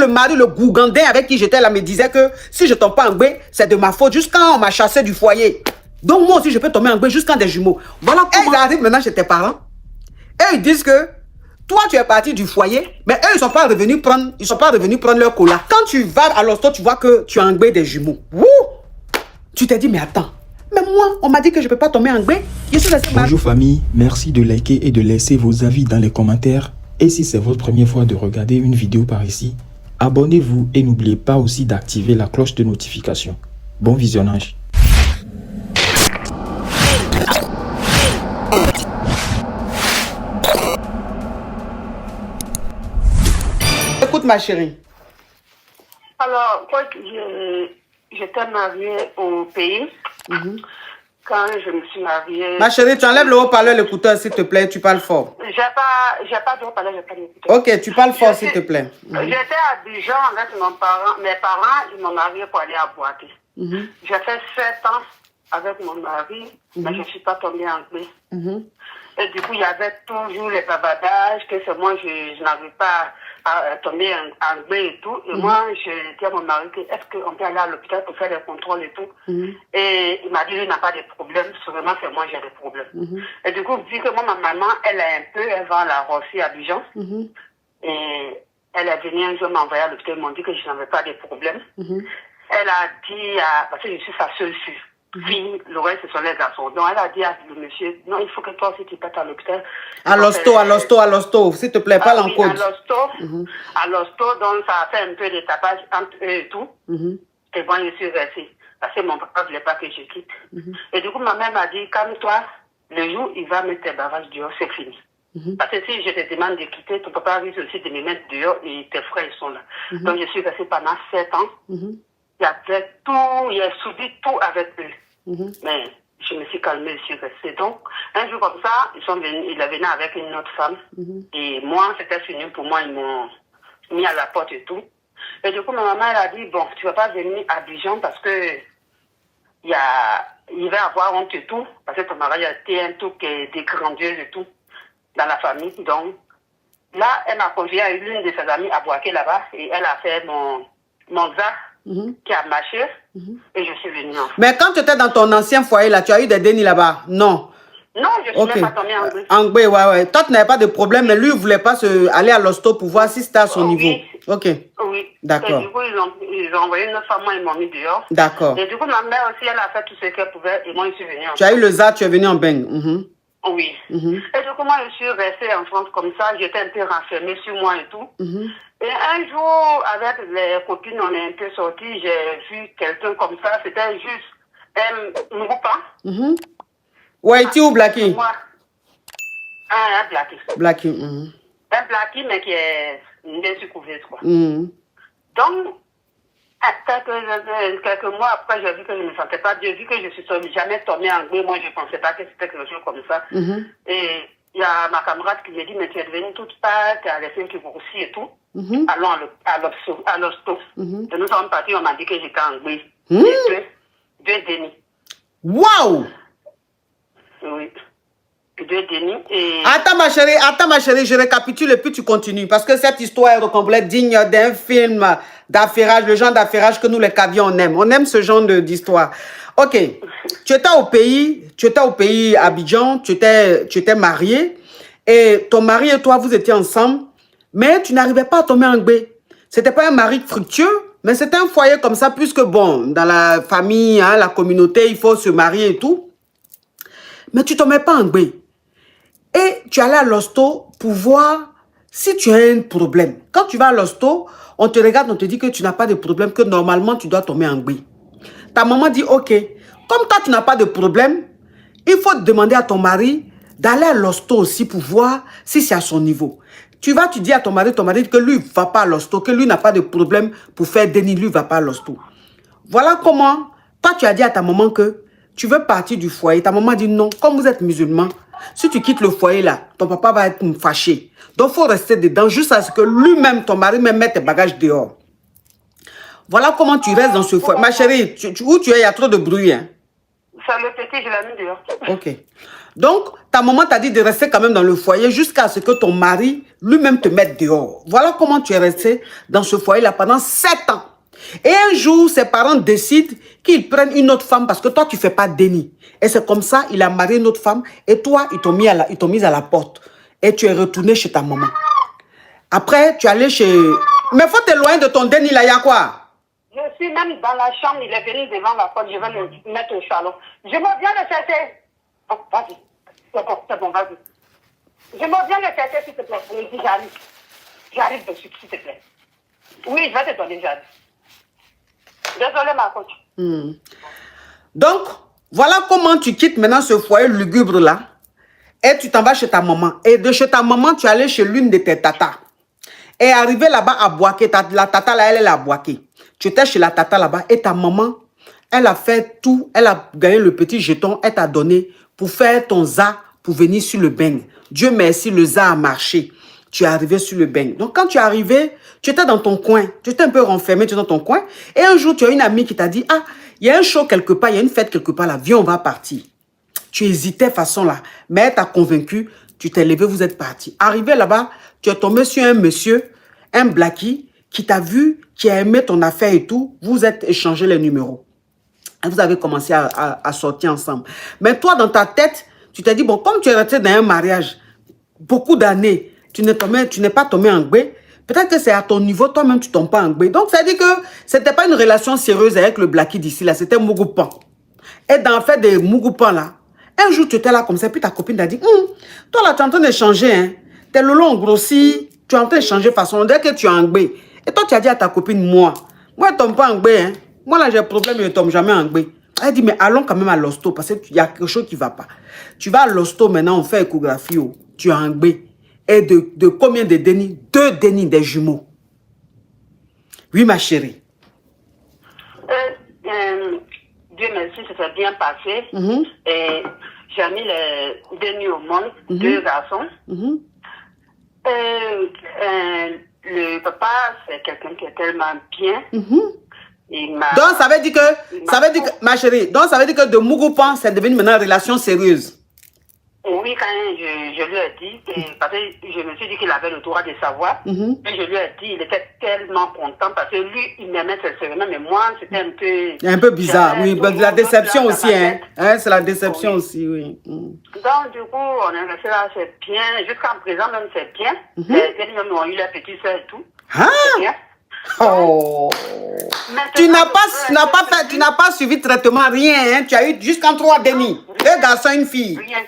le mari, le gougandin avec qui j'étais là, me disait que si je tombe pas en gbé, c'est de ma faute, jusqu'à on m'a chassé du foyer. Donc moi aussi, je peux tomber en gbé jusqu'à des jumeaux. Voilà comment... Et ils arrivent maintenant chez tes parents. Et ils disent que toi, tu es parti du foyer, mais eux, ils sont pas revenus prendre leur cola. Quand tu vas à l'hosto, tu vois que tu as en gbé des jumeaux. Wouh! Tu t'es dit, mais attends. Mais moi, on m'a dit que je ne peux pas tomber en gbé. Bonjour famille, merci de liker et de laisser vos avis dans les commentaires. Et si c'est votre première fois de regarder une vidéo par ici, abonnez-vous et n'oubliez pas aussi d'activer la cloche de notification. Bon visionnage. Écoute ma chérie. Alors, quand j'étais mariée au pays, quand je me suis mariée... Ma chérie, tu enlèves le haut-parleur, l'écouteur, s'il te plaît, tu parles fort. J'ai pas de haut-parleur, j'ai pas d'écouteur. Ok, tu parles fort, s'il te plaît. J'étais à Dijon avec mes parents, ils m'ont mariée pour aller à Boaké. J'ai fait 7 ans avec mon mari, mais je ne suis pas tombée en clé. Et du coup, il y avait toujours les babadages, que c'est moi, je n'arrive pas à tomber en clé et tout. Et moi, j'ai dit à mon mari, est-ce qu'on peut aller à l'hôpital pour faire des contrôles et tout. Et il m'a dit, il n'a pas de problème, seulement c'est moi, j'ai des problèmes. Et du coup, vu que moi, ma maman, elle vend la Rossi à Dijon. Et elle est venue un jour m'envoyer à l'hôpital, ils m'ont dit que je n'avais pas de problème. Elle a dit, parce que je suis sa seule fille, le reste, ce sont les garçons. Donc, elle a dit à le monsieur, non, il faut que toi aussi tu partes à l'hôpital. À l'hosto, s'il te plaît, parle en code. À l'hosto, donc ça a fait un peu de tapage entre eux et tout. Et bon, je suis restée. Parce que mon papa ne voulait pas que je quitte. Et du coup, ma mère m'a dit, calme-toi, le jour où il va mettre tes bagages dehors, c'est fini. Parce que si je te demande de quitter, ton papa risque aussi de me mettre dehors et tes frères, ils sont là. Donc, je suis restée pendant 7 ans. Il y avait tout, il a soudé tout avec eux. Mais je me suis calmée, je suis restée. Donc, un jour comme ça, il est venu avec une autre femme. Et moi, c'était fini pour moi, ils m'ont mis à la porte et tout. Et du coup, ma maman, elle a dit, bon, tu ne vas pas venir à Dijon parce que il va avoir honte et tout. Parce que ton mari a été un truc des grandioses et tout dans la famille. Donc, là, elle m'a confié à l'une de ses amies à Boaké là-bas. Et elle a fait mon ZA. Qui a marché et je suis venue. Mais quand tu étais dans ton ancien foyer là, tu as eu des dénis là-bas? Non. Non, je suis même pas tombée en gbé. En gbé, ouais. Toi, tu n'avais pas de problème, mais lui, il ne voulait pas aller à l'hosto pour voir si c'était à son niveau. Ok. Oui. D'accord. Et du coup, ils ont envoyé une autre femme, moi, ils m'ont mis dehors. D'accord. Et du coup, ma mère aussi, elle a fait tout ce qu'elle pouvait et moi, je suis venue. Tu as eu le ZA, tu es venu en beigne. Oui. Et du coup, moi, je suis restée en France comme ça. J'étais un peu renfermée sur moi et tout. Et un jour, avec les copines, on est un peu sortis. J'ai vu quelqu'un comme ça. C'était juste un Moupa. Whitey ou Blackie? Un Blackie. Blackie. Un Blackie, mais qui est bien succouverte, quoi. Donc, quelques mois après, j'ai vu que je ne me sentais pas bien. Vu que je suis jamais tombée en gbé, moi, je ne pensais pas que c'était quelque chose comme ça. Et il y a ma camarade qui me dit, mais tu es devenue toute pâle, tu as les seins qui grossissent et tout. Allons à l'hosto. Et nous sommes partis, on m'a dit que j'étais en gbé. Deux dénis. Waouh! Oui. 2 dénis et... Attends ma chérie, je récapitule et puis tu continues. Parce que cette histoire est complète, digne d'un film d'affairage, le genre d'affairage que nous les Cadiens on aime. On aime ce genre d'histoire. Ok, tu étais au pays à Abidjan, tu étais marié et ton mari et toi vous étiez ensemble, mais tu n'arrivais pas à tomber en gbé. C'était pas un mari fructueux, mais c'était un foyer comme ça, puisque bon, dans la famille, hein, la communauté, il faut se marier et tout. Mais tu ne tombais pas en gbé. Et tu allais à l'hosto pour voir si tu as un problème. Quand tu vas à l'hosto, on te regarde, on te dit que tu n'as pas de problème, que normalement tu dois tomber en gbé. Ta maman dit, ok, comme toi tu n'as pas de problème, il faut demander à ton mari d'aller à l'hosto aussi pour voir si c'est à son niveau. Tu dis à ton mari que lui ne va pas à l'hosto, que lui n'a pas de problème pour faire déni, lui ne va pas à l'hosto. Voilà comment, toi tu as dit à ta maman que tu veux partir du foyer. Ta maman dit non, comme vous êtes musulman, si tu quittes le foyer là, ton papa va être fâché. Donc il faut rester dedans jusqu'à ce que lui-même, ton mari, même mette tes bagages dehors. Voilà comment tu restes dans ce foyer. Ma chérie, où tu es, il y a trop de bruit. Hein? Ça le petit, je l'ai mis dehors. Ok. Donc, ta maman t'a dit de rester quand même dans le foyer jusqu'à ce que ton mari lui-même te mette dehors. Voilà comment tu es resté dans ce foyer-là pendant 7 ans. Et un jour, ses parents décident qu'ils prennent une autre femme parce que toi, tu ne fais pas déni. Et c'est comme ça, il a marié une autre femme et toi, ils t'ont mis à la porte. Et tu es retourné chez ta maman. Après, tu es allé chez... Mais il faut t'éloigner de ton déni là, il y a quoi? Je suis même dans la chambre, il est venu devant la porte, je vais le mettre au salon. Je me viens le chercher. Oh, vas-y. C'est bon, vas-y. Je me viens le chercher, s'il te plaît. Il dit, j'arrive. J'arrive dessus, s'il te plaît. Oui, je vais te donner, j'arrive. Désolée, ma coach. Donc, voilà comment tu quittes maintenant ce foyer lugubre là. Et tu t'en vas chez ta maman. Et de chez ta maman, tu es allé chez l'une de tes tatas. Et arrivé là-bas à Boaké, la tata là, elle est à Boaké. Tu étais chez la tata là-bas et ta maman, elle a fait tout. Elle a gagné le petit jeton, elle t'a donné pour faire ton za, pour venir sur le beigne. Dieu merci, le za a marché. Tu es arrivé sur le beigne. Donc, quand tu es arrivé, tu étais dans ton coin. Tu étais un peu renfermé, tu étais dans ton coin. Et un jour, tu as une amie qui t'a dit, ah, il y a un show quelque part, il y a une fête quelque part là, viens, on va partir. Tu hésitais façon là, mais elle t'a convaincu, tu t'es levé, vous êtes parti. Arrivé là-bas, tu es tombé sur un monsieur, un blackie, qui t'a vu, qui a aimé ton affaire et tout, vous êtes échangé les numéros. Et vous avez commencé à sortir ensemble. Mais toi, dans ta tête, tu t'es dit, bon, comme tu es resté dans un mariage, beaucoup d'années, tu n'es pas tombé en gbé, peut-être que c'est à ton niveau, toi-même, tu ne tombes pas en gbé. Donc, ça dit que ce n'était pas une relation sérieuse avec le blackie d'ici, là, c'était Mougoupan. Et dans le fait de Mougoupan, là, un jour, tu étais là comme ça, puis ta copine t'a dit, toi, là, tu es en train de changer, hein. Tes loulous ont grossi, tu es en train de changer façon, on dirait que tu es en gbé. Et toi, tu as dit à ta copine, moi, je ne tombe pas en gbé, hein. Moi, là, j'ai un problème, je ne tombe jamais en gbé. Elle dit, mais allons quand même à l'hosto, parce qu'il y a quelque chose qui ne va pas. Tu vas à l'hosto, maintenant, on fait échographie, oh. Tu es en gbé. Et de combien de dénis? 2 dénis des jumeaux. Oui, ma chérie. Dieu merci, ça s'est bien passé. Et j'ai mis les dénis au monde, 2 garçons. Le papa, c'est quelqu'un qui est tellement bien. Donc, ça veut dire que, ma chérie, donc ça veut dire que de Mougoupan, c'est devenu maintenant une relation sérieuse. Oui, quand je lui ai dit, parce que je me suis dit qu'il avait le droit de savoir, et je lui ai dit, il était tellement content parce que lui, il m'aimait sincèrement, mais moi, c'était un peu bizarre, oui, la déception aussi, hein. C'est la déception aussi, oui. Donc, du coup, on est resté là, c'est bien, jusqu'à présent même, c'est bien. Les même ont eu la petite soeur et tout. Ah! Oh! Tu n'as pas suivi de traitement, rien, hein. Tu as eu jusqu'en 3 dénis. 2 garçons, une fille. Rien.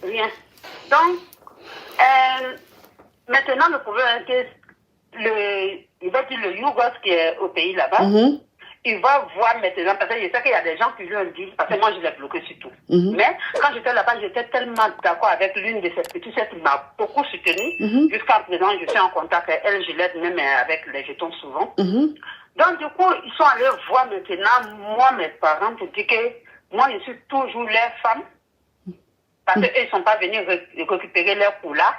Rien. Donc, maintenant, le problème est que il va dire le Yougos qui est au pays là-bas, il va voir maintenant, parce que je sais qu'il y a des gens qui lui ont dit, parce que moi je l'ai bloqué sur tout. Mais quand j'étais là-bas, j'étais tellement d'accord avec l'une de ces petites sœurs qui m'a beaucoup soutenue. Jusqu'à présent, je suis en contact avec elle, je l'aide même avec les jetons souvent. Donc, du coup, ils sont allés voir maintenant, moi, mes parents, pour dire que moi, je suis toujours leur femme. Parce qu'ils ne sont pas venus récupérer leur coulard.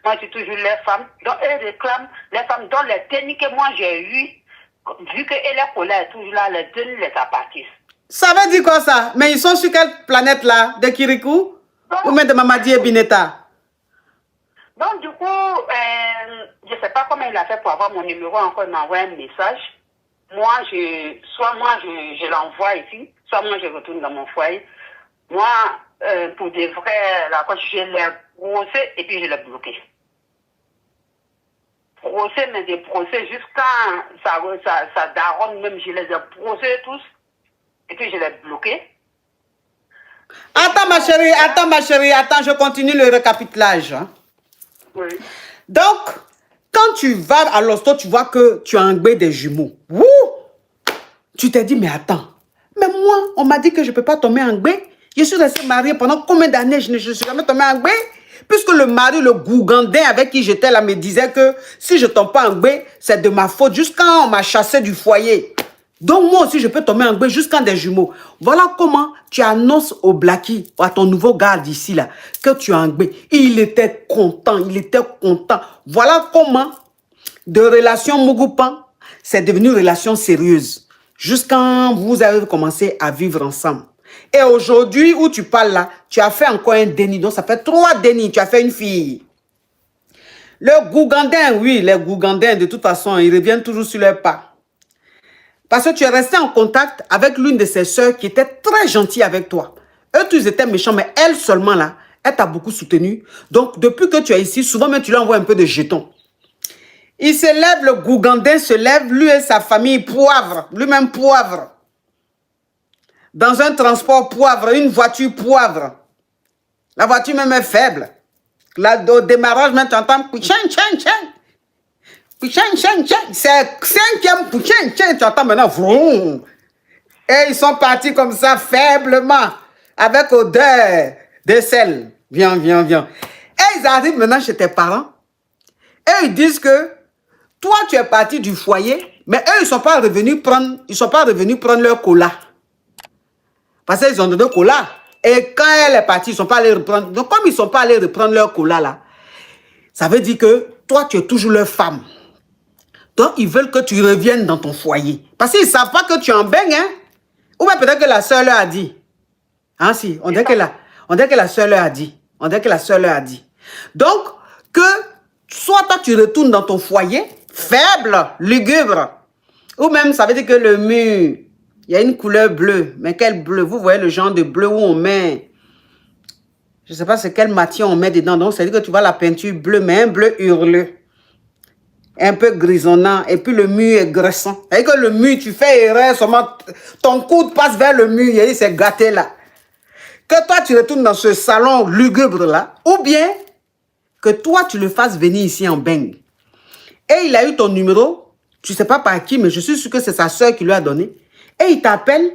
Moi, je suis toujours leur femme. Donc, elles réclament les femmes dont les techniques que moi j'ai eues, vu que leur coulard est toujours là, les deux les appartiennent. Ça veut dire quoi ça? Mais ils sont sur quelle planète là? De Kirikou? Ou même de Mamadi et Bineta? Donc, du coup, je ne sais pas comment il a fait pour avoir mon numéro, encore il m'a envoyé un message. Moi, je l'envoie ici, soit moi je retourne dans mon foyer. Moi, pour des vrais, la coach, je l'ai brossé et puis je l'ai bloqué. Brossé, mais des brossés jusqu'à sa daronne, même je les ai brossés tous. Et puis je l'ai bloqué. Attends ma chérie, attends, je continue le récapitulage. Hein. Oui. Donc, quand tu vas à l'hosto, tu vois que tu as engbé des jumeaux. Wouh! Tu t'es dit, mais attends, mais moi, on m'a dit que je ne peux pas tomber en gbé. Je suis restée mariée pendant combien d'années, je ne suis jamais tombée en gbé. Puisque le mari, le gougandin avec qui j'étais là, me disait que si je ne tombe pas en gbé, c'est de ma faute, jusqu'à on m'a chassé du foyer. Donc moi aussi, je peux tomber en gbé jusqu'à des jumeaux. Voilà comment tu annonces au blackie, à ton nouveau garde ici, là, que tu es en gbé. Il était content, il était content. Voilà comment, de relation Mougoupan, c'est devenu une relation sérieuse. Jusqu'à vous avez commencé à vivre ensemble. Et aujourd'hui, où tu parles là, tu as fait encore un déni. Donc, ça fait 3 dénis. Tu as fait une fille. Le Gougandin, oui, les Gougandins, de toute façon, ils reviennent toujours sur leurs pas. Parce que tu es resté en contact avec l'une de ses sœurs qui était très gentille avec toi. Eux, tous étaient méchants, mais elle seulement là, elle t'a beaucoup soutenu. Donc, depuis que tu es ici, souvent même tu lui envoies un peu de jetons. Il se lève, le Gougandin se lève, lui et sa famille, poivre, lui-même poivre. Dans un transport poivre, une voiture poivre. La voiture même est faible. Là, au démarrage, même tu entends c'est 5e tu entends maintenant vroom. Et ils sont partis comme ça, faiblement, avec odeur de sel. Viens. Et ils arrivent maintenant chez tes parents. Et ils disent que toi, tu es parti du foyer, mais eux, ils ne sont pas revenus prendre leur cola. Parce qu'ils ont donné cola. Et quand elle est partie, ils ne sont pas allés reprendre. Donc, comme ils ne sont pas allés reprendre leur cola là, ça veut dire que toi, tu es toujours leur femme. Donc, ils veulent que tu reviennes dans ton foyer. Parce qu'ils ne savent pas que tu es en baigne, hein. Ou bien peut-être que la soeur leur a dit. Ah si, on dirait que la soeur leur a dit. Donc, que soit toi, tu retournes dans ton foyer, faible, lugubre. Ou même, ça veut dire que le mur, il y a une couleur bleue. Mais quel bleu? Vous voyez le genre de bleu où on met... Je ne sais pas c'est quelle matière on met dedans. Donc, ça veut dire que tu vois la peinture bleue, mais un bleu hurleux. Un peu grisonnant. Et puis, le mur est graissant. C'est-à-dire que le mur, tu fais erreur seulement. Ton coude passe vers le mur. Il c'est gâté là. Que toi, tu retournes dans ce salon lugubre là. Ou bien, que toi, tu le fasses venir ici en beigne. Et il a eu ton numéro. Tu ne sais pas par qui, mais je suis sûr que c'est sa soeur qui lui a donné. Et il t'appelle.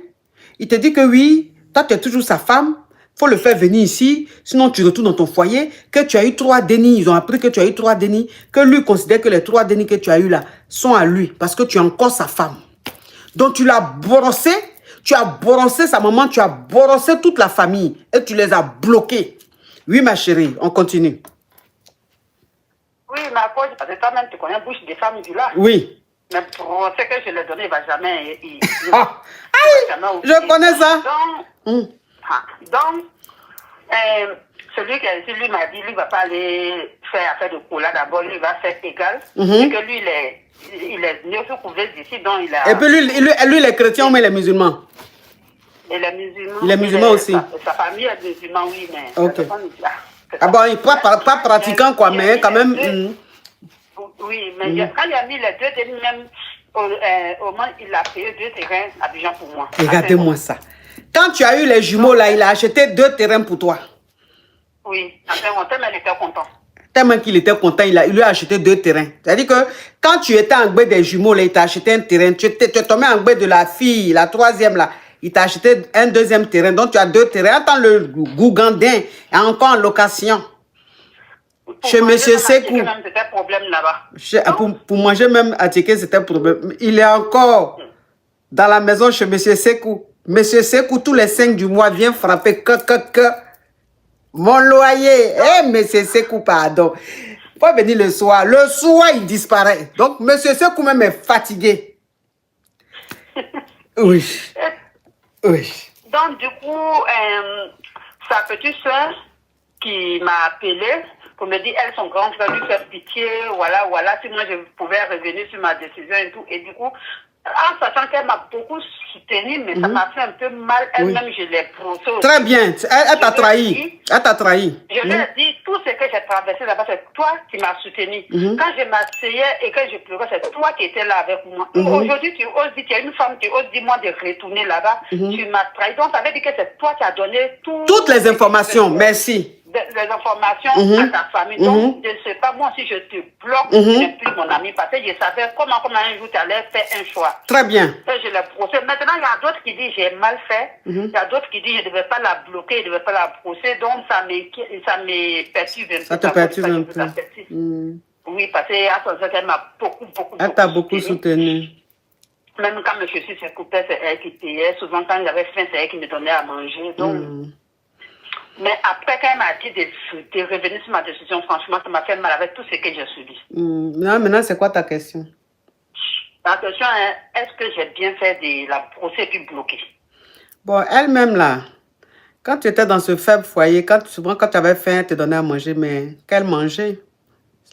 Il te dit que oui, toi, tu es toujours sa femme. Il faut le faire venir ici, sinon tu retournes dans ton foyer, que tu as eu 3 dénis, ils ont appris que tu as eu 3 dénis, que lui considère que les 3 dénis que tu as eu là sont à lui, parce que tu es encore sa femme. Donc tu l'as brossé, tu as brossé sa maman, tu as brossé toute la famille, et tu les as bloqués. Oui ma chérie, on continue. Oui, ma cause, parce que toi-même tu connais bouche des femmes du là. Oui. Mais pour ce que je lui ai donné, il ne va jamais... Je connais ça. Donc, celui qui a dit, lui m'a dit, lui ne va pas aller faire affaire de cola d'abord, lui va faire égal. Et que lui, il est venu se couvrir d'ici, donc il a... Et puis lui les chrétiens, mais les musulmans. Et les musulmans. Les musulmans aussi. Sa famille est musulmane, oui, mais... Ok. Ah bon, pas pratiquant quoi, mais quand même... Oui, mais quand il a mis les 2 dénis, même au moins, il a payé 2 terrains à Abidjan pour moi. Regardez-moi ça. Quand tu as eu les jumeaux là, il a acheté 2 terrains pour toi. Oui, après mon terme, il était content. Tellement qu'il était content, il lui a acheté 2 terrains. C'est-à-dire que quand tu étais en gbé des jumeaux, là, il t'a acheté un terrain. Tu es tombé en gbé de la fille, la 3e là. Il t'a acheté un 2e terrain. Donc tu as 2 terrains. Attends, le Gougandin est encore en location. Chez M. Sekou. C'était problème là-bas. Pour manger même à Tchéké, c'était un problème. Il est encore dans la maison chez M. Sekou. M. Sekou, tous les 5 du mois, vient frapper mon loyer. Eh, M. Sekou, pardon. Il faut venir le soir. Le soir, il disparaît. Donc, M. Sekou même est fatigué. Oui. Donc, du coup, sa petite soeur qui m'a appelé pour me dire, elle, son grand frère lui fait pitié, voilà, si moi je pouvais revenir sur ma décision et tout. Et du coup, en sachant qu'elle m'a beaucoup soutenue, mais ça m'a fait un peu mal, elle-même, je l'ai brossée aussi. Très bien, elle t'a trahi. Je lui ai dit, tout ce que j'ai traversé là-bas, c'est toi qui m'as soutenue. Quand je m'asseyais et que je pleurais, c'est toi qui étais là avec moi. Aujourd'hui, tu oses dire, tu es une femme, tu oses dire moi de retourner là-bas, tu m'as trahi. Donc, ça veut dire que c'est toi qui as donné toutes les informations. Merci. Les informations à ta famille. Donc, je ne sais pas, moi, si je te bloque, je ne suis plus mon ami, parce que je savais comment un jour tu allais faire un choix. Très bien. Et je l'ai brossé. Maintenant, il y a d'autres qui disent j'ai mal fait. Il y a d'autres qui disent je ne devais pas la bloquer, je ne devais pas la brosser. Donc, ça me perturbe un peu. Ça te perturbe un peu. Oui, parce qu'elle m'a beaucoup Elle t'a beaucoup soutenu. Même quand mes chaussures se coupaient, c'est elle qui payait. Souvent, quand j'avais faim, c'est elle qui me donnait à manger. Donc... Mais après, quand elle m'a dit de revenir sur ma décision, franchement, ça m'a fait mal avec tout ce que j'ai subi. Non, maintenant, c'est quoi ta question? La question est, est-ce que j'ai bien fait de la brosser puis bloquer? Bon, elle-même, là, quand tu étais dans ce faible foyer, souvent quand tu avais faim, elle te donnait à manger, mais qu'elle mangeait?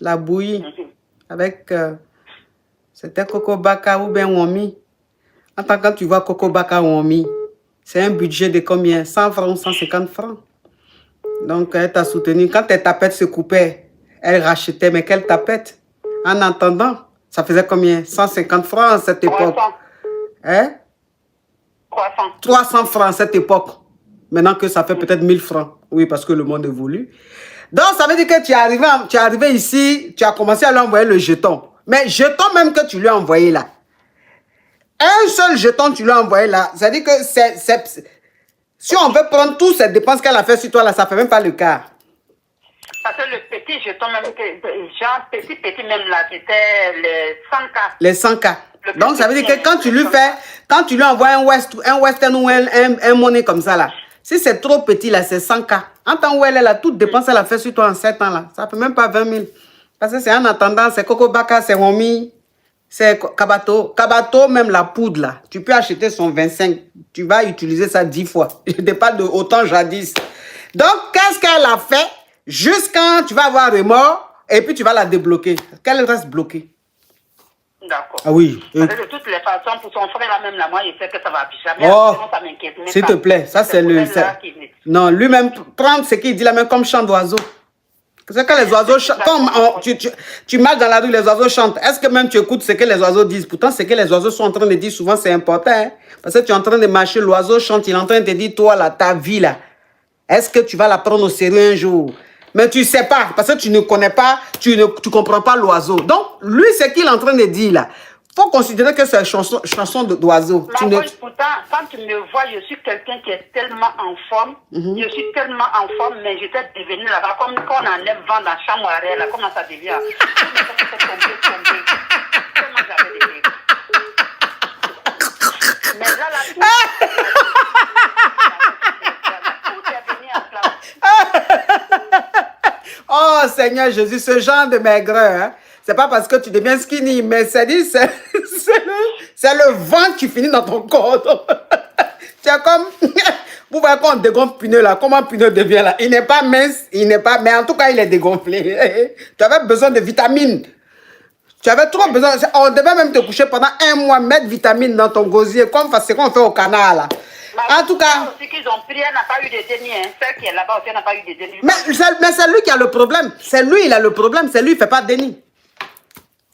La bouillie avec... c'était Coco Baka ou bien Wami. En tant que quand tu vois Coco Baka ou Wami, c'est un budget de combien? 100 francs ou 150 francs. Donc, elle t'a soutenu. Quand tes tapettes se coupaient, elle rachetait, mais quelle tapette? En attendant, ça faisait combien? 150 francs à cette époque. 300. Hein? 300. 300 francs à cette époque. Maintenant que ça fait peut-être 1000 francs. Oui, parce que le monde évolue. Donc, ça veut dire que tu es arrivé ici, tu as commencé à lui envoyer le jeton. Mais jeton même que tu lui as envoyé là. Un seul jeton tu lui as envoyé là. Ça veut dire que si on veut prendre toutes ces dépenses qu'elle a fait sur toi là, ça ne fait même pas le quart. Parce que le petit jeton même, genre petit même là, c'était les 100K. Les 100K. Donc, ça veut dire que quand tu lui envoies un western ou un monnaie comme ça là, si c'est trop petit là, c'est 100K. En temps où elle est là, toute dépense elle a fait sur toi en 7 ans là, ça ne fait même pas 20 000. Parce que c'est en attendant, c'est Coco Baka, c'est Romy, c'est Kabato. Kabato, même la poudre là, tu peux acheter son 25, tu vas utiliser ça 10 fois. Je ne pas de autant jadis. Donc, qu'est-ce qu'elle a fait? Juste quand tu vas avoir remords, et puis tu vas la débloquer. Qu'elle reste bloquée. D'accord. Ah oui. Parce que de toutes les façons, pour son frère là même là, moi, il sait que ça va jamais. Oh, Sinon, ça m'inquiète. s'il te plaît, ça c'est le... Non, lui-même, prendre ce qu'il dit là même comme chant d'oiseau. C'est que les oiseaux chantent. Comme tu marches dans la rue, les oiseaux chantent. Est-ce que même tu écoutes ce que les oiseaux disent? Pourtant, ce que les oiseaux sont en train de dire, souvent, c'est important. Hein? Parce que tu es en train de marcher, l'oiseau chante, il est en train de te dire, toi, là, ta vie, là, est-ce que tu vas la prendre au sérieux un jour? Mais tu ne sais pas, parce que tu ne connais pas, tu ne comprends pas l'oiseau. Donc, lui, ce qu'il est en train de dire, là, il faut considérer que c'est une chanson d'oiseau. Pourtant, quand tu me vois, je suis quelqu'un qui est tellement en forme. Je suis tellement en forme, mais j'étais devenue là-bas, comme quand on enlève vent dans la chambre arrière, là, comment ça devient? Comment j'avais des... Mais là, oh Seigneur Jésus, ce genre de maigreur, hein? C'est pas parce que tu deviens skinny, mais c'est le vent qui finit dans ton corps. C'est comme, vous voyez quand on dégonfle Pineux là, comment Pineux devient là? Il n'est pas mince, mais en tout cas il est dégonflé. Tu avais besoin de vitamines. Tu avais trop besoin, on devait même te coucher pendant 1 mois, mettre vitamines dans ton gosier, comme c'est qu'on fait au canard là. En tout cas... aussi qu'ils ont pris, elle n'a pas eu de déni. Hein. Celle qui est là-bas aussi n'a pas eu de déni. Mais c'est lui qui a le problème. C'est lui, il a le problème. C'est lui, il ne fait pas de déni.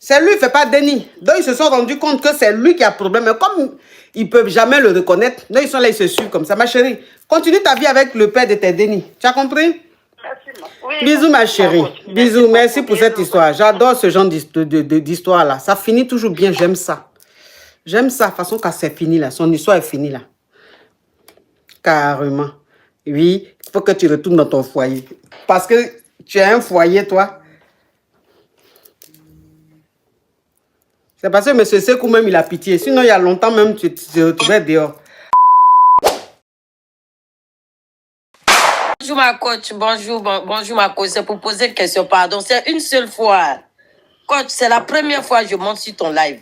C'est lui, il ne fait pas de déni. Donc, ils se sont rendus compte que c'est lui qui a le problème. Mais comme ils ne peuvent jamais le reconnaître, donc ils sont là, ils se suivent comme ça. Ma chérie, continue ta vie avec le père de tes dénis. Tu as compris? Merci, oui, bisous, ma chérie. Bisous, merci pour cette histoire. J'adore ce genre d'histoire-là. Ça finit toujours bien, j'aime ça. J'aime ça, façon quand c'est fini là. Son histoire est finie là. Carrément. Oui, il faut que tu retournes dans ton foyer. Parce que tu as un foyer, toi. C'est parce que M. Sekou même, il a pitié. Sinon, il y a longtemps même, tu te retrouvais dehors. Bonjour ma coach, bonjour ma coach. C'est pour poser une question, pardon. C'est une seule fois. Coach, c'est la première fois que je monte sur ton live.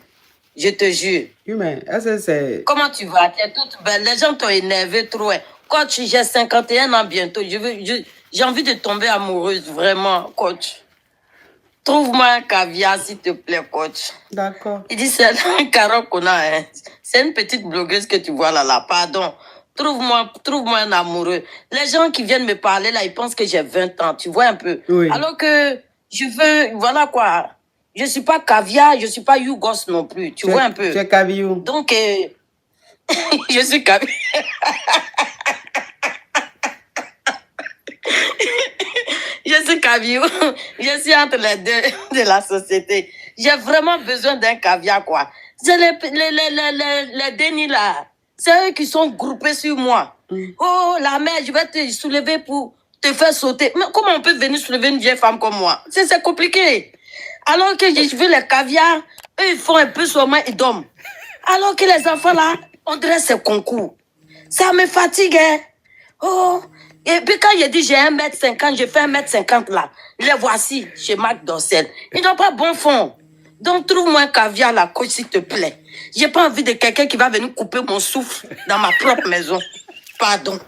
Je te jure. Oui, mais est-ce que c'est... Comment tu vas? Tu es toute belle. Les gens t'ont énervé trop. Coach, j'ai 51 ans bientôt. J'ai envie de tomber amoureuse, vraiment, coach. Trouve-moi un caviar, s'il te plaît, coach. D'accord. Il dit, c'est un carotte qu'on a. Hein. C'est une petite blogueuse que tu vois là. Pardon. Trouve-moi un amoureux. Les gens qui viennent me parler là, ils pensent que j'ai 20 ans. Tu vois un peu. Oui. Alors que je veux, voilà quoi. Je suis pas caviar, je suis pas Yougos non plus. Tu vois un peu. Tu es caviou. Donc, je suis caviar. Je suis caviar. Je suis entre les deux de la société. J'ai vraiment besoin d'un caviar, quoi. C'est les dénis là. C'est eux qui sont groupés sur moi. Oh, la mère, je vais te soulever pour te faire sauter. Mais comment on peut venir soulever une vieille femme comme moi? C'est compliqué. Alors que je veux les caviars, eux, ils font un peu seulement, ils dorment. Alors que les enfants là, on dirait c'est concours. Ça me fatigue, hein. Oh. Et puis quand je dis j'ai 1m50, je fais 1m50 là. Les voici chez Marc Dorcel. Ils n'ont pas bon fond. Donc trouve-moi un caviar là, coach, s'il te plaît. J'ai pas envie de quelqu'un qui va venir couper mon souffle dans ma propre maison. Pardon.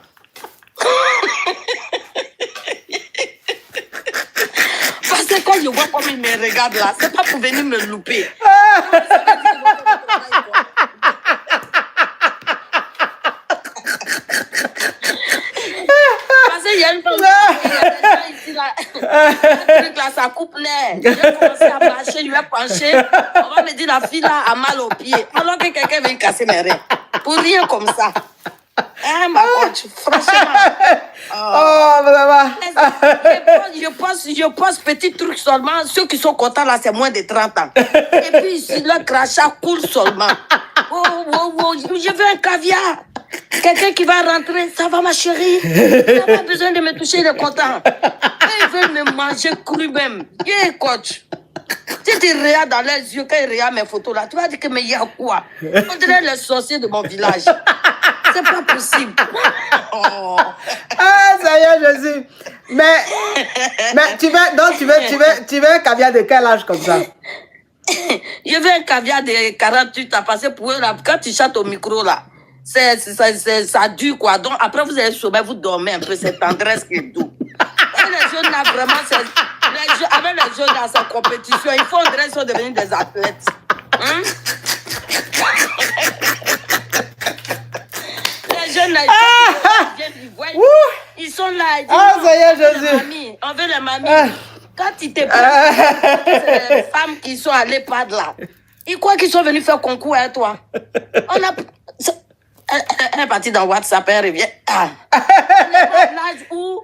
Parce que quand je vois comme il me regarde là, c'est pas pour venir me louper. Parce qu'il y a une fois, il y a des gens ici là, le truc là, ça coupe l'air. J'ai commencé à marcher, je vais pencher. On va me dire la fille là a mal aux pieds. Alors que quelqu'un vient casser mes reins. Pour rien comme ça. Hein, ma coach, franchement. Oh, vraiment. Je pense petit truc seulement. Ceux qui sont contents là, c'est moins de 30 ans. Et puis ici, le crachat coule seulement. Oh, je veux un caviar. Quelqu'un qui va rentrer, ça va ma chérie. Il n'a pas besoin de me toucher, il est content. Et il veut me manger cru même. Yeah, coach. Si tu regardes dans les yeux, quand il regarde mes photos là, tu vas dire que mais il y a quoi? On dirait les sorciers de mon village. C'est pas possible. Oh. Ah, ça y est, Jésus. Mais tu veux un caviar de quel âge comme ça? Je veux un caviar de 48 ans parce que pour eux, là, quand tu chantes au micro là, ça dure quoi. Donc après, vous allez sommeil, vous dormez un peu, c'est tendresse qui est doux. Et les jeunes là, vraiment, avec les jeunes là, c'est compétition. Il faut qu'ils sont devenus des athlètes. Hein? Les jeunes là, ils sont là. Ils disent, ah, ça y est, Jésus. On veut les mamies. Quand ils te parlent, c'est les femmes qui sont allées par là. Ils croient qu'ils sont venus faire concours avec toi. Elle est partie dans WhatsApp, elle revient. Ah. Elle est pas l'âge où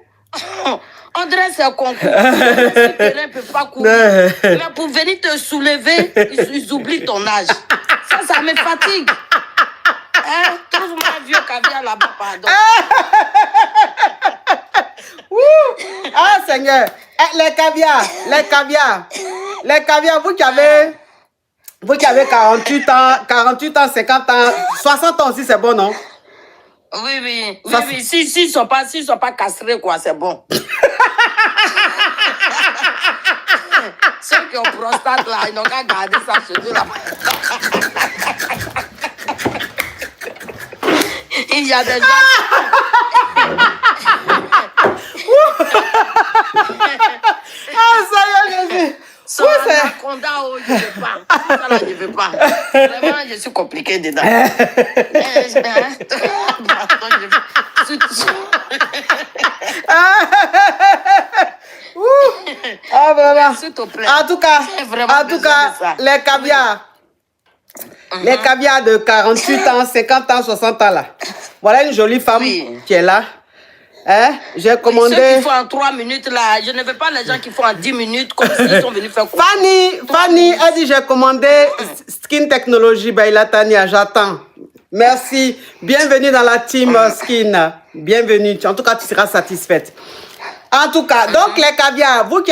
on dresse un concours. Le terrain ne peut pas courir. Mais pour venir te soulever, ils oublient ton âge. Ça me fatigue. Hein? Trouve-moi un vieux caviar là-bas, pardon. Ah, Seigneur. Les caviars, vous qui avez 48 ans, 50 ans, 60 ans aussi, c'est bon, non? Oui. S'ils sont pas castrés, quoi, c'est bon. Ceux qui ont prostate là, ils n'ont qu'à garder ça chez eux là. Il y a des gens. Ah, ça y est, Jésus. Son anaconda, oh, je ne veux pas. Ça là, je ne veux pas. Vraiment, je suis compliquée dedans. Ah, vraiment. S'il te plaît. En tout cas, les caviars de 48 ans, 50 ans, 60 ans là. Voilà une jolie femme qui est là. Hein? J'ai commandé. Ceux qui font en 3 minutes là, je ne veux pas les gens qui font en 10 minutes comme s'ils sont venus faire quoi. Fanny a dit j'ai commandé Skin Technology by Latania, j'attends. Merci. Bienvenue dans la team Skin. Bienvenue. En tout cas, tu seras satisfaite. En tout cas, donc les caviars, vous qui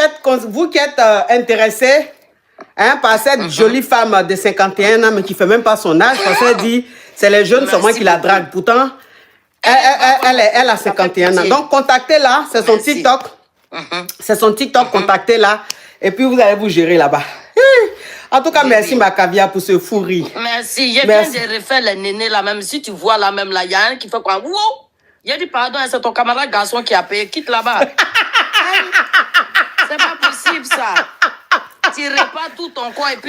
êtes intéressés par cette jolie femme de 51 ans, mais qui ne fait même pas son âge, parce qu'elle dit c'est les jeunes seulement qui la draguent. Pourtant, elle a 51 ans. Donc, contactez-la, c'est son TikTok. C'est son TikTok, contactez-la. Et puis, vous allez vous gérer là-bas. En tout cas, merci ma caviar pour ce fou rire. Merci. Je viens de refaire les nénés là, même si tu vois là, même là, il y a un qui fait quoi? Wow! J'ai dit pardon, c'est ton camarade garçon qui a payé. Quitte là-bas. C'est pas possible ça. Tirez pas tout ton corps et puis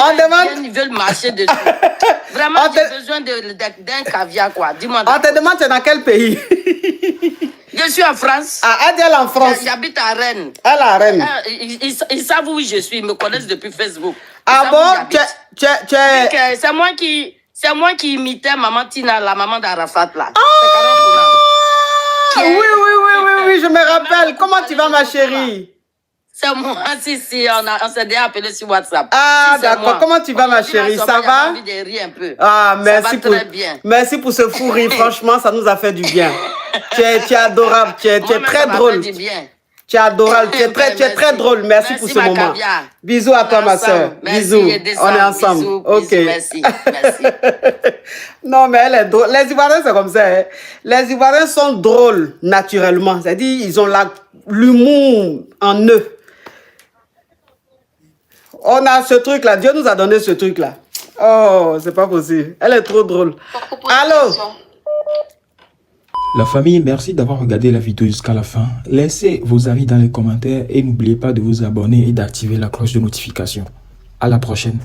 ils veulent marcher dessus. Vraiment, j'ai besoin d'un caviar, quoi. Dis-moi. On te demande, c'est dans quel pays? Je suis en France. Ah, elle est en France. J'habite à Rennes. Elle est à Rennes. Ils savent où je suis, ils me connaissent depuis Facebook. Ah bon? C'est moi qui imitais maman Tina, la maman d'Arafat, là. Oui, je me rappelle. Comment tu vas, ma chérie? C'est moi, si, on s'est déjà appelé sur WhatsApp. Ah, d'accord. Comment tu vas, ma chérie? Ça va? Envie de rire un peu. Ah, merci ça va très bien. Merci pour ce fou rire. Franchement, ça nous a fait du bien. Tu es adorable. Tu es très drôle. Tu es adorable. Tu es très drôle. Merci pour ce moment. Caviar. Bisous à toi, ma soeur. Bisous. On est ensemble. Bisous, ok. Merci. Non, mais elle est drôle. Les Ivoiriens, c'est comme ça. Hein. Les Ivoiriens sont drôles naturellement. C'est-à-dire, ils ont l'humour en eux. On a ce truc-là. Dieu nous a donné ce truc-là. Oh, c'est pas possible. Elle est trop drôle. Allô? La famille, merci d'avoir regardé la vidéo jusqu'à la fin. Laissez vos avis dans les commentaires et n'oubliez pas de vous abonner et d'activer la cloche de notification. À la prochaine.